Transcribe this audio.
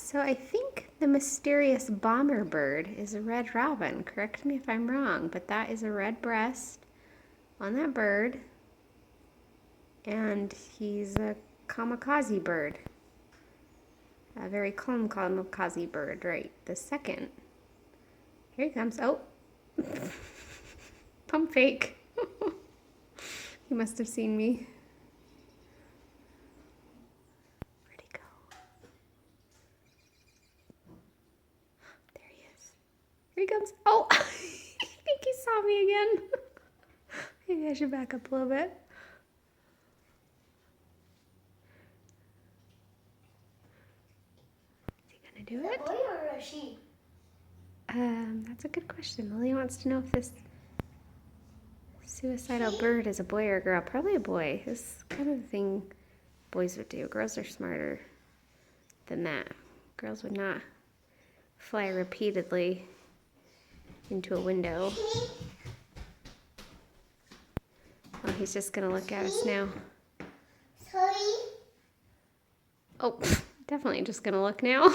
So I think the mysterious bomber bird is a red robin. Correct me if I'm wrong, but that is a red breast on that bird. And he's a kamikaze bird. A very calm kamikaze bird, right? The second. Here he comes. Oh. Pump fake. He must have seen me. Where'd he go? There he is. Here he comes. Oh, I think he saw me again. Maybe I should back up a little bit. Is he gonna do it? Is that a boy or a she? That's a good question. Lily wants to know if this suicidal bird is a boy or a girl. Probably a boy. This is kind of the thing boys would do. Girls are smarter than that. Girls would not fly repeatedly into a window. Oh, he's just gonna look at us now. Sorry. Oh, definitely just gonna look now.